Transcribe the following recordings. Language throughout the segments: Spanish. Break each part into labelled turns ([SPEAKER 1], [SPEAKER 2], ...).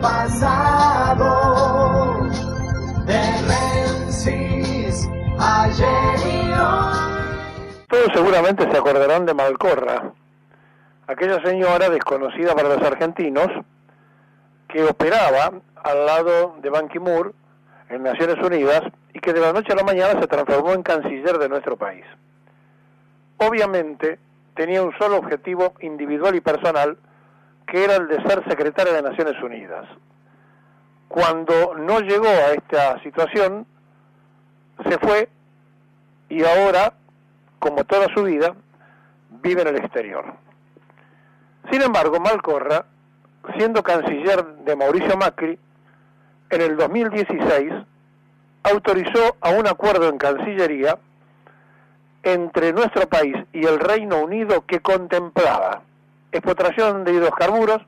[SPEAKER 1] pasado, de Menzies, ayer y hoy.
[SPEAKER 2] Todos seguramente se acordarán de Malcorra, aquella señora desconocida para los argentinos que operaba al lado de Ban Ki-moon en Naciones Unidas y que de la noche a la mañana se transformó en canciller de nuestro país. Obviamente tenía un solo objetivo individual y personal, que era el de ser secretaria de Naciones Unidas. Cuando no llegó a esta situación, se fue y ahora, como toda su vida, vive en el exterior. Sin embargo, Malcorra, siendo canciller de Mauricio Macri, en el 2016 autorizó a un acuerdo en Cancillería entre nuestro país y el Reino Unido que contemplaba explotación de hidrocarburos,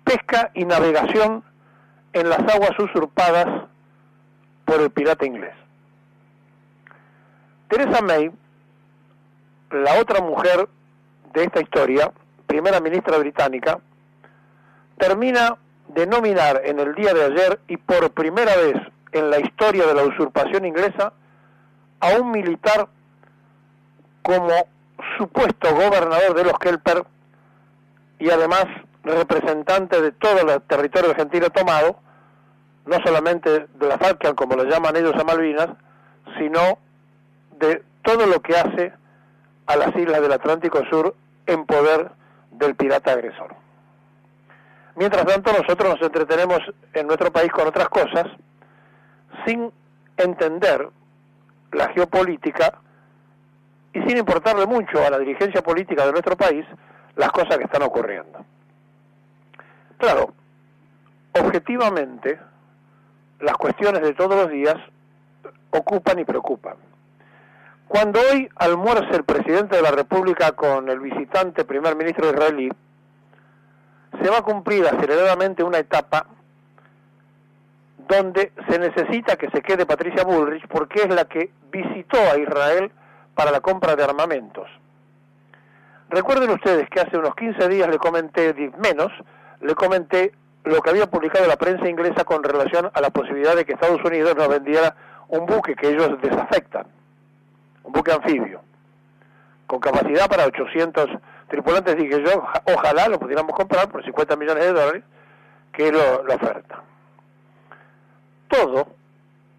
[SPEAKER 2] pesca y navegación en las aguas usurpadas por el pirata inglés. Theresa May, la otra mujer de esta historia, primera ministra británica, termina de nominar en el día de ayer y por primera vez en la historia de la usurpación inglesa a un militar como supuesto gobernador de los Kelper y además representante de todo el territorio argentino tomado, no solamente de la Falkland como lo llaman ellos a Malvinas, sino de todo lo que hace a las islas del Atlántico Sur en poder del pirata agresor. Mientras tanto, nosotros nos entretenemos en nuestro país con otras cosas, sin entender la geopolítica y sin importarle mucho a la dirigencia política de nuestro país las cosas que están ocurriendo. Claro, objetivamente, las cuestiones de todos los días ocupan y preocupan. Cuando hoy almuerza el presidente de la República con el visitante primer ministro israelí, se va a cumplir aceleradamente una etapa donde se necesita que se quede Patricia Bullrich porque es la que visitó a Israel para la compra de armamentos. Recuerden ustedes que hace unos 15 días le comenté lo que había publicado la prensa inglesa con relación a la posibilidad de que Estados Unidos nos vendiera un buque que ellos desafectan, un buque anfibio, con capacidad para 800 tripulantes. Dije yo, ojalá lo pudiéramos comprar por $50 millones, que es la oferta. Todo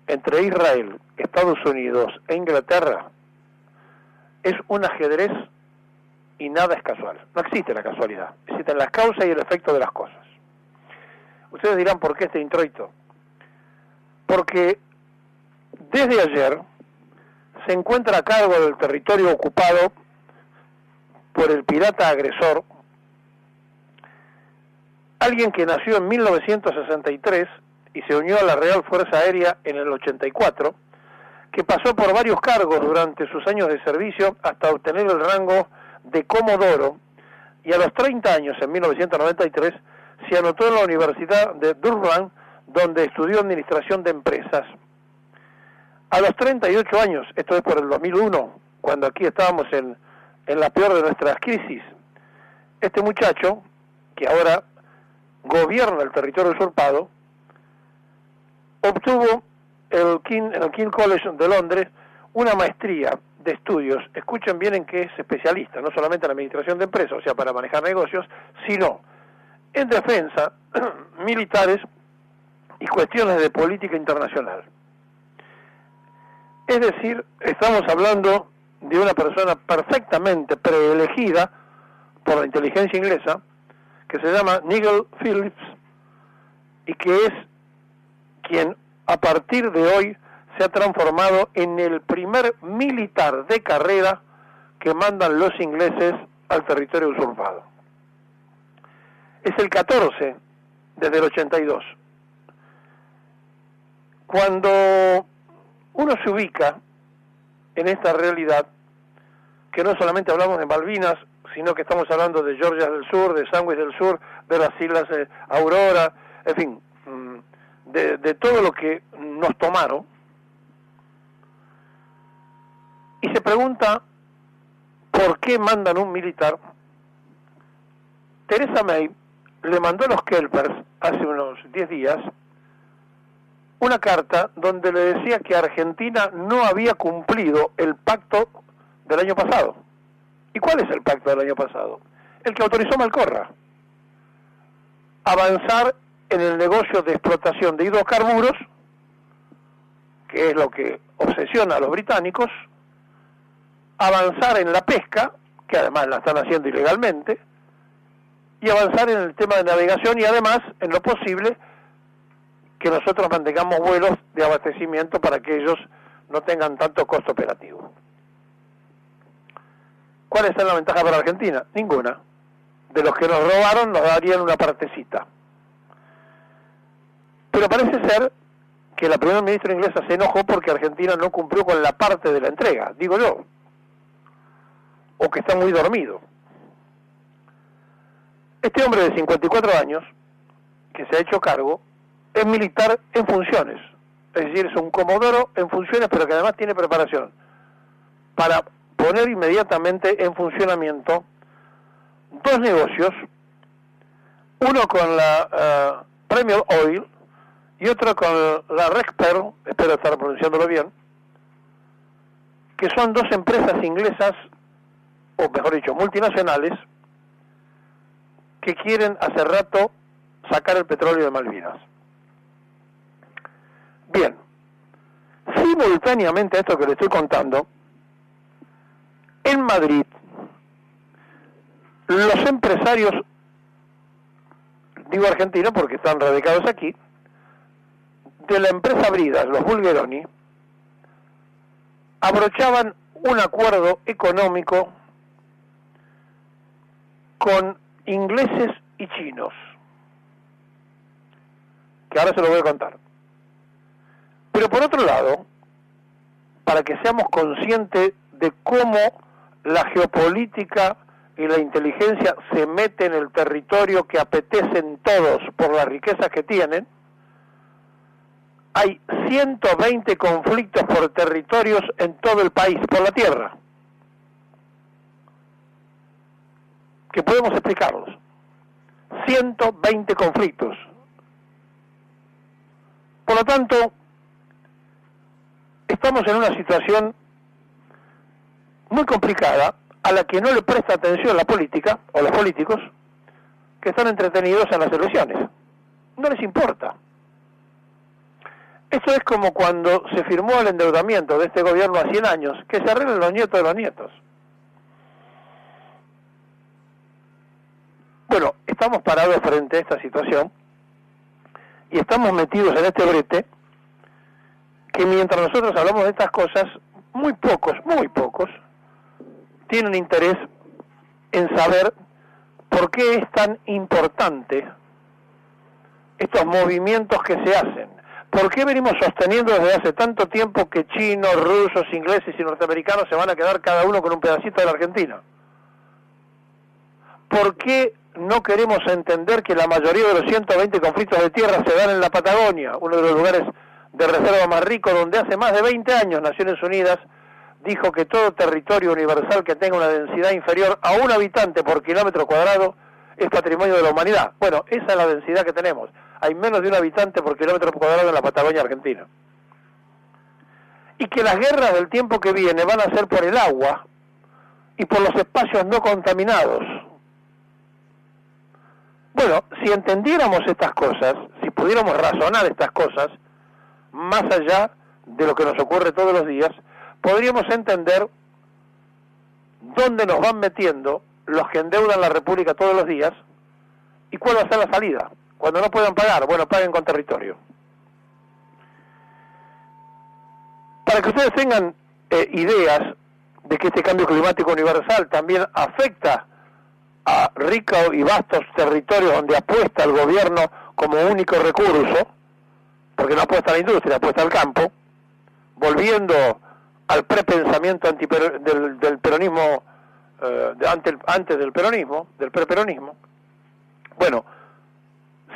[SPEAKER 2] entre Israel, Estados Unidos e Inglaterra es un ajedrez y nada es casual. No existe la casualidad, existen las causas y el efecto de las cosas. Ustedes dirán, ¿por qué este introito? Porque desde ayer se encuentra a cargo del territorio ocupado por el pirata agresor alguien que nació en 1963 y se unió a la Real Fuerza Aérea en el 84, que pasó por varios cargos durante sus años de servicio hasta obtener el rango de comodoro, y a los 30 años, en 1993, se anotó en la Universidad de Durham, donde estudió Administración de Empresas. A los 38 años, esto es por el 2001, cuando aquí estábamos en la peor de nuestras crisis, este muchacho, que ahora gobierna el territorio usurpado, obtuvo en el King's College de Londres una maestría de estudios, escuchen bien en qué es especialista, no solamente en administración de empresas, o sea, para manejar negocios, sino en defensa, militares y cuestiones de política internacional. Es decir, estamos hablando de una persona perfectamente preelegida por la inteligencia inglesa, que se llama Nigel Phillips, y que es quien a partir de hoy se ha transformado en el primer militar de carrera que mandan los ingleses al territorio usurpado. Es el 14 desde el 82. Cuando uno se ubica en esta realidad, que no solamente hablamos de Malvinas, sino que estamos hablando de Georgia del Sur, de Sandwich del Sur, de las Islas Aurora, en fin, de todo lo que nos tomaron, y se pregunta ¿por qué mandan un militar? Theresa May le mandó a los Kelpers hace unos 10 días una carta donde le decía que Argentina no había cumplido el pacto del año pasado. ¿Y cuál es el pacto del año pasado? El que autorizó Malcorra. Avanzar en el negocio de explotación de hidrocarburos, que es lo que obsesiona a los británicos, avanzar en la pesca, que además la están haciendo ilegalmente, y avanzar en el tema de navegación y además, en lo posible, que nosotros mantengamos vuelos de abastecimiento para que ellos no tengan tanto costo operativo. ¿Cuál es la ventaja para Argentina? Ninguna. De los que nos robaron nos darían una partecita. Pero parece ser que la primera ministra inglesa se enojó porque Argentina no cumplió con la parte de la entrega, digo yo, o que está muy dormido. Este hombre de 54 años, que se ha hecho cargo, es militar en funciones, es decir, es un comodoro en funciones, pero que además tiene preparación para poner inmediatamente en funcionamiento dos negocios, uno con la Premier Oil y otro con la Rexper, espero estar pronunciándolo bien, que son dos empresas inglesas, o mejor dicho, multinacionales, que quieren hace rato sacar el petróleo de Malvinas. Bien, simultáneamente a esto que le estoy contando, en Madrid, los empresarios, digo argentinos porque están radicados aquí, de la empresa Bridas, los Bulgeroni, abrochaban un acuerdo económico con ingleses y chinos, que ahora se lo voy a contar. Pero por otro lado, para que seamos conscientes de cómo la geopolítica y la inteligencia se mete en el territorio que apetecen todos por las riquezas que tienen, hay 120 conflictos por territorios en todo el país, por la tierra, que podemos explicarlos. 120 conflictos. Por lo tanto, estamos en una situación muy complicada a la que no le presta atención la política o los políticos que están entretenidos en las elecciones. No les importa. Esto es como cuando se firmó el endeudamiento de este gobierno a 100 años, que se arreglen los nietos de los nietos. Bueno, estamos parados frente a esta situación y estamos metidos en este brete que mientras nosotros hablamos de estas cosas, muy pocos, tienen interés en saber por qué es tan importante estos movimientos que se hacen. ¿Por qué venimos sosteniendo desde hace tanto tiempo que chinos, rusos, ingleses y norteamericanos se van a quedar cada uno con un pedacito de la Argentina? ¿Por qué no queremos entender que la mayoría de los 120 conflictos de tierra se dan en la Patagonia, uno de los lugares de reserva más ricos, donde hace más de 20 años Naciones Unidas dijo que todo territorio universal que tenga una densidad inferior a un habitante por kilómetro cuadrado es patrimonio de la humanidad? Bueno, esa es la densidad que tenemos. Hay menos de un habitante por kilómetro cuadrado en la Patagonia Argentina. Y que las guerras del tiempo que viene van a ser por el agua y por los espacios no contaminados. Bueno, si entendiéramos estas cosas, si pudiéramos razonar estas cosas, más allá de lo que nos ocurre todos los días, podríamos entender dónde nos van metiendo los que endeudan la República todos los días y cuál va a ser la salida. Cuando no puedan pagar, bueno, paguen con territorio. Para que ustedes tengan ideas de que este cambio climático universal también afecta a ricos y vastos territorios donde apuesta el gobierno como único recurso, porque no apuesta a la industria, apuesta al campo, volviendo al prepensamiento del peronismo, antes del peronismo, del preperonismo. Bueno,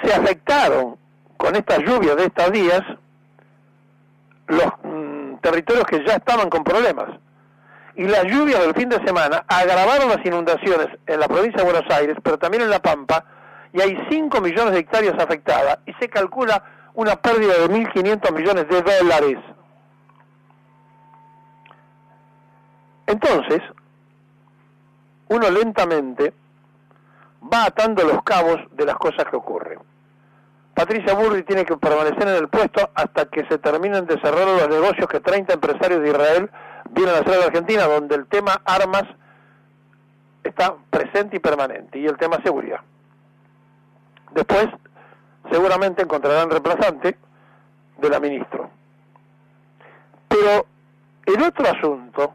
[SPEAKER 2] se afectaron con estas lluvias de estos días los territorios que ya estaban con problemas. Y las lluvias del fin de semana agravaron las inundaciones en la provincia de Buenos Aires, pero también en La Pampa, y hay 5 millones de hectáreas afectadas, y se calcula una pérdida de 1.500 millones de dólares. Entonces, uno lentamente va atando los cabos de las cosas que ocurren. Patricia Bullrich tiene que permanecer en el puesto hasta que se terminen de cerrar los negocios que 30 empresarios de Israel vienen a hacer a la Argentina, donde el tema armas está presente y permanente, y el tema seguridad. Después, seguramente encontrarán reemplazante de la ministra. Pero el otro asunto,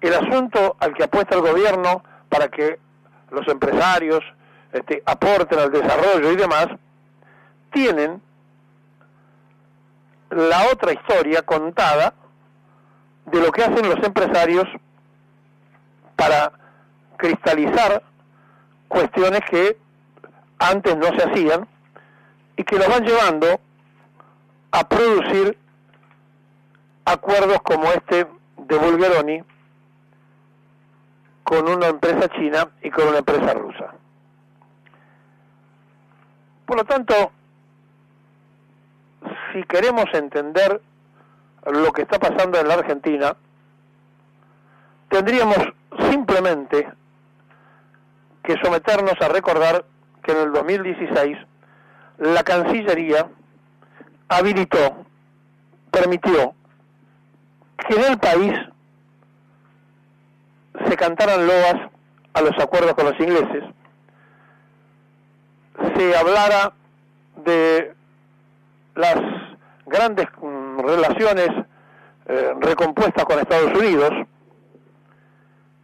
[SPEAKER 2] el asunto al que apuesta el gobierno para que los empresarios aporten al desarrollo y demás, tienen la otra historia contada de lo que hacen los empresarios para cristalizar cuestiones que antes no se hacían y que los van llevando a producir acuerdos como este de Bulgeroni con una empresa china y con una empresa rusa. Por lo tanto, si queremos entender lo que está pasando en la Argentina, tendríamos simplemente que someternos a recordar que en el 2016 la Cancillería permitió que en el país se cantaran loas a los acuerdos con los ingleses, se hablara de las grandes relaciones recompuestas con Estados Unidos,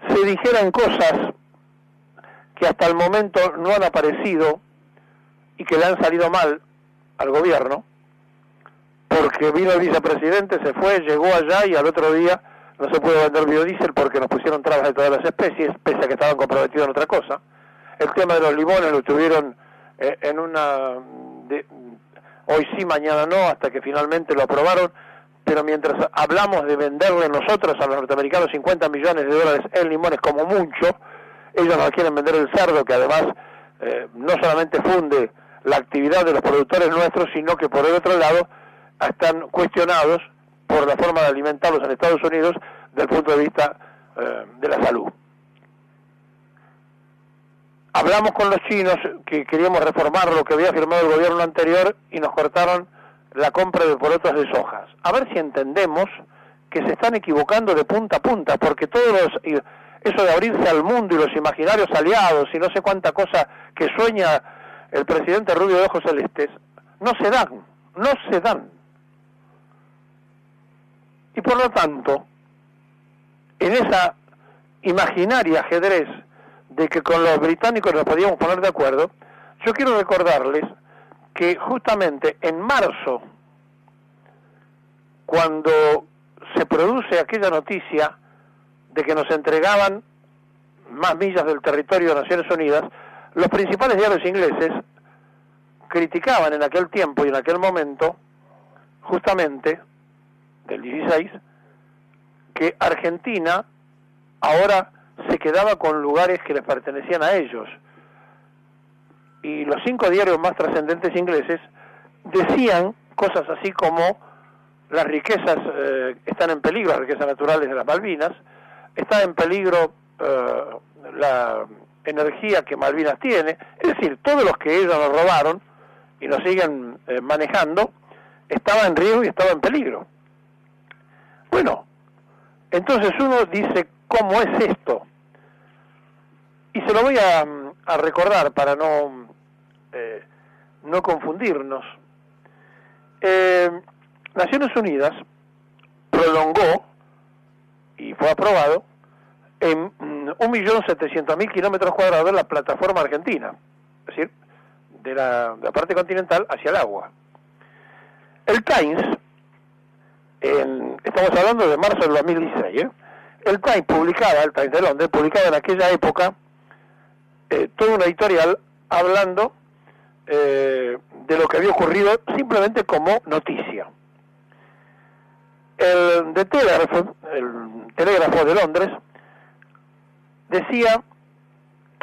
[SPEAKER 2] se dijeran cosas que hasta el momento no han aparecido y que le han salido mal al gobierno, porque vino el vicepresidente, se fue, llegó allá y al otro día no se pudo vender biodiesel porque nos pusieron trabas de todas las especies, pese a que estaban comprometidos en otra cosa. El tema de los limones lo tuvieron en una... hoy sí, mañana no, hasta que finalmente lo aprobaron, pero mientras hablamos de venderle nosotros a los norteamericanos 50 millones de dólares en limones como mucho, ellos nos quieren vender el cerdo, que además no solamente funde la actividad de los productores nuestros, sino que por el otro lado están cuestionados por la forma de alimentarlos en Estados Unidos desde el punto de vista de la salud. Hablamos con los chinos que queríamos reformar lo que había firmado el gobierno anterior y nos cortaron la compra de porotos de sojas. A ver si entendemos que se están equivocando de punta a punta, porque eso de abrirse al mundo y los imaginarios aliados y no sé cuánta cosa que sueña el presidente rubio de ojos celestes, no se dan. Y por lo tanto, en esa imaginaria ajedrez de que con los británicos nos podíamos poner de acuerdo, yo quiero recordarles que justamente en marzo, cuando se produce aquella noticia de que nos entregaban más millas del territorio de Naciones Unidas, los principales diarios ingleses criticaban en aquel tiempo y en aquel momento, justamente, del 16, que Argentina ahora se quedaba con lugares que les pertenecían a ellos. Y los 5 diarios más trascendentes ingleses decían cosas así como las riquezas están en peligro, las riquezas naturales de las Malvinas, está en peligro la energía que Malvinas tiene, es decir, todos los que ellos nos robaron y nos siguen manejando, estaba en riesgo y estaba en peligro. Bueno, entonces uno dice, ¿cómo es esto? Y se lo voy a recordar para no confundirnos. Naciones Unidas prolongó y fue aprobado en 1.700.000 kilómetros cuadrados la plataforma argentina, es decir, de la parte continental hacia el agua. El Times, estamos hablando de marzo del 2016, el Times de Londres, publicaba en aquella época todo un editorial hablando de lo que había ocurrido simplemente como noticia. El Telégrafo de Londres decía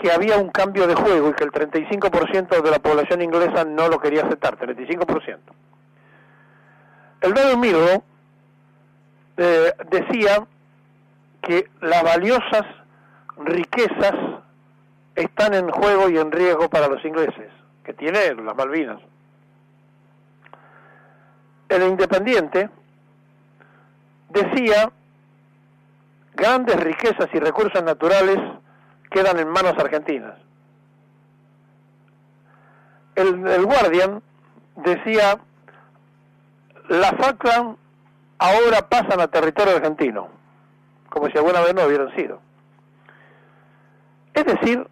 [SPEAKER 2] que había un cambio de juego y que el 35% de la población inglesa no lo quería aceptar, 35%. El Daily Mirror decía que las valiosas riquezas están en juego y en riesgo para los ingleses, que tienen las Malvinas. El Independiente decía, grandes riquezas y recursos naturales quedan en manos argentinas. El Guardian decía, la Falkland ahora pasan a territorio argentino, como si alguna vez no hubieran sido. Es decir,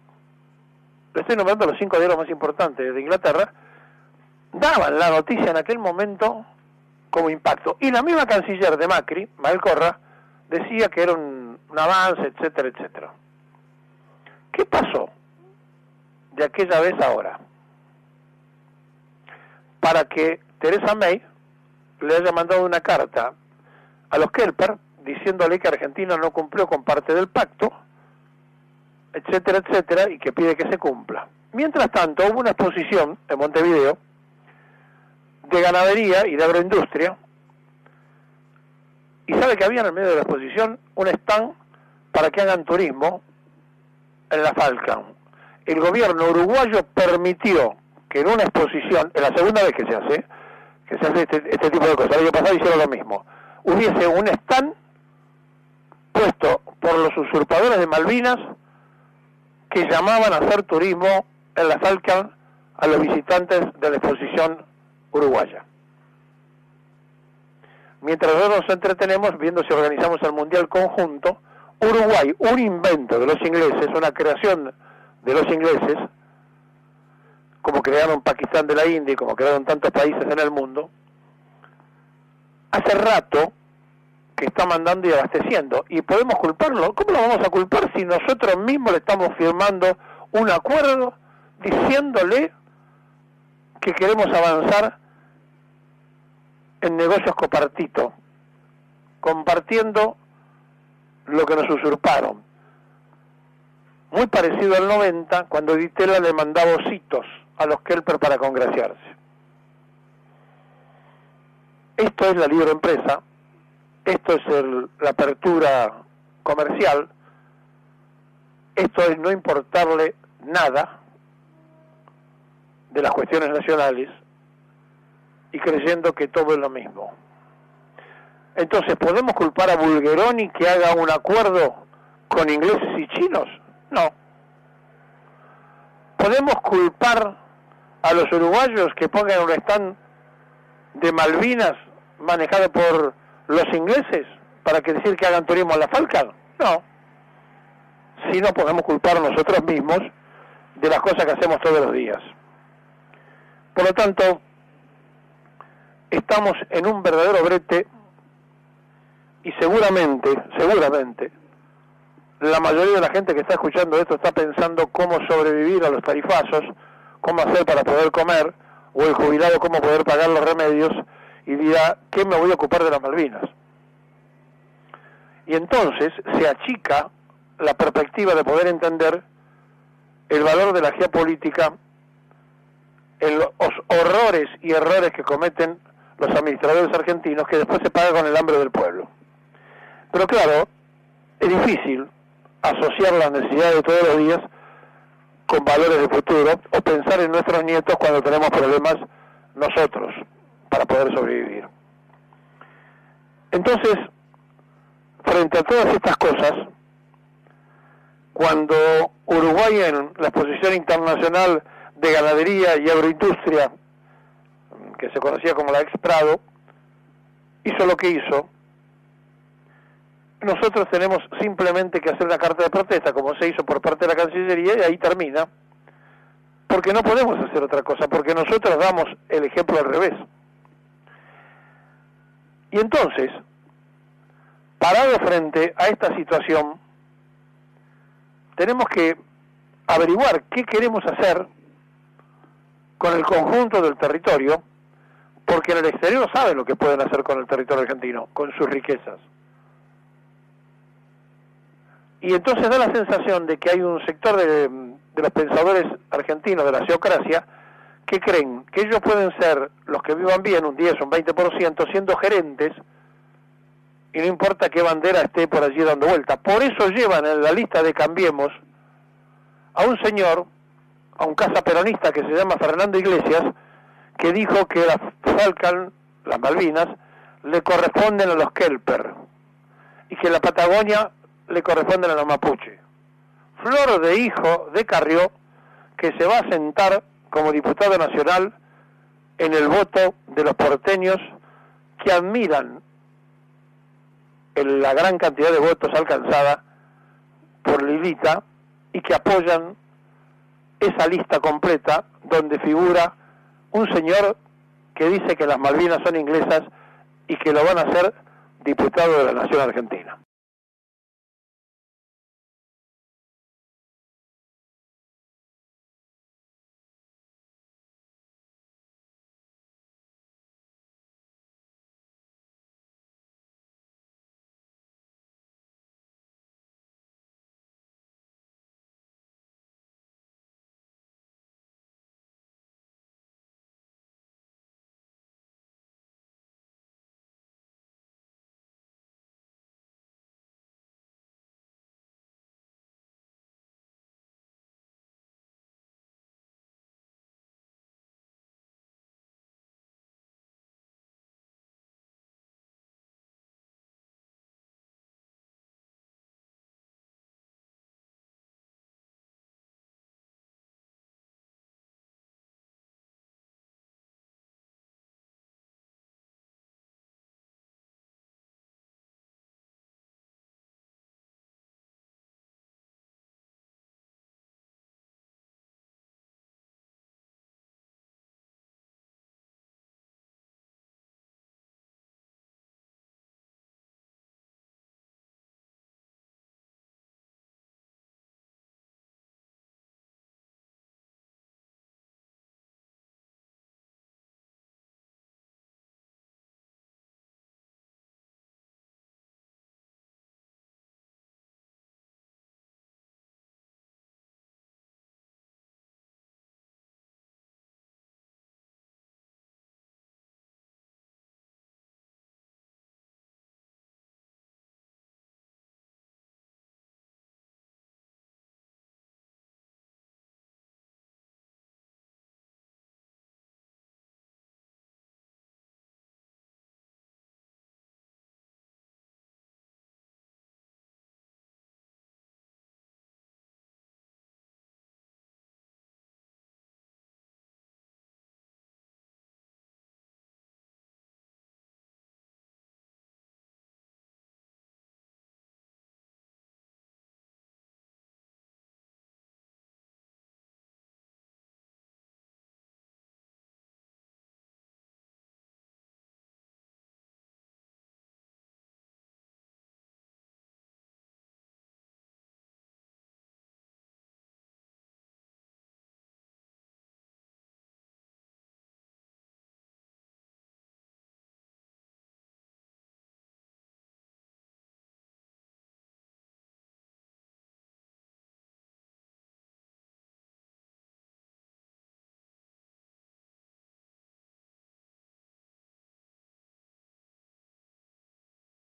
[SPEAKER 2] le estoy nombrando los 5 diarios más importantes de Inglaterra, daban la noticia en aquel momento como impacto. Y la misma canciller de Macri, Mabel Corra, decía que era un avance, etcétera, etcétera. ¿Qué pasó de aquella vez ahora? Para que Theresa May le haya mandado una carta a los Kelper diciéndole que Argentina no cumplió con parte del pacto, etcétera, etcétera, y que pide que se cumpla. Mientras tanto, hubo una exposición en Montevideo de ganadería y de agroindustria, y sabe que había en el medio de la exposición un stand para que hagan turismo en la Falkland. El gobierno uruguayo permitió que en una exposición, es la segunda vez que se hace este tipo de cosas, el año pasado hicieron lo mismo, hubiese un stand puesto por los usurpadores de Malvinas que llamaban a hacer turismo en la Falkland a los visitantes de la exposición uruguaya. Mientras nosotros nos entretenemos viendo si organizamos el Mundial conjunto, Uruguay, un invento de los ingleses, una creación de los ingleses, como crearon Pakistán de la India y como crearon tantos países en el mundo, hace rato que está mandando y abasteciendo. ¿Y podemos culparlo? ¿Cómo lo vamos a culpar si nosotros mismos le estamos firmando un acuerdo diciéndole que queremos avanzar en negocios copartito, compartiendo lo que nos usurparon? Muy parecido al 90, cuando Di Tella le mandaba ositos a los Kelper para congraciarse. Esto es la libre empresa, esto es la apertura comercial, esto es no importarle nada de las cuestiones nacionales y creyendo que todo es lo mismo. Entonces, ¿podemos culpar a Bulgeroni que haga un acuerdo con ingleses y chinos? No. ¿Podemos culpar a los uruguayos que pongan un stand de Malvinas manejado por los ingleses para que decir que hagan turismo a la Falkland? No. Si no, podemos culpar nosotros mismos de las cosas que hacemos todos los días. Por lo tanto, estamos en un verdadero brete y seguramente, la mayoría de la gente que está escuchando esto está pensando cómo sobrevivir a los tarifazos, cómo hacer para poder comer, o el jubilado cómo poder pagar los remedios, y dirá, ¿qué me voy a ocupar de las Malvinas? Y entonces se achica la perspectiva de poder entender el valor de la geopolítica, los horrores y errores que cometen los administradores argentinos, que después se paga con el hambre del pueblo. Pero claro, es difícil asociar las necesidades de todos los días con valores de futuro, o pensar en nuestros nietos cuando tenemos problemas nosotros para poder sobrevivir. Entonces, frente a todas estas cosas, cuando Uruguay en la exposición internacional de ganadería y agroindustria, que se conocía como la Ex Prado, hizo lo que hizo, nosotros tenemos simplemente que hacer una carta de protesta, como se hizo por parte de la Cancillería, y ahí termina, porque no podemos hacer otra cosa, porque nosotros damos el ejemplo al revés. Y entonces, parado frente a esta situación, tenemos que averiguar qué queremos hacer con el conjunto del territorio, porque en el exterior saben lo que pueden hacer con el territorio argentino, con sus riquezas. Y entonces da la sensación de que hay un sector de de los pensadores argentinos de la geocracia, que creen que ellos pueden ser los que vivan bien, un 10 o un 20%, siendo gerentes, y no importa qué bandera esté por allí dando vuelta. Por eso llevan en la lista de Cambiemos a un señor, a un cazaperonista que se llama Fernando Iglesias, que dijo que las Falkland, las Malvinas, le corresponden a los Kelper, y que la Patagonia le corresponden a los Mapuche. Flor de hijo de Carrió, que se va a sentar como diputado nacional en el voto de los porteños que admiran la gran cantidad de votos alcanzada por Lilita y que apoyan esa lista completa donde figura un señor que dice que las Malvinas son inglesas y que lo van a hacer diputado de la Nación Argentina.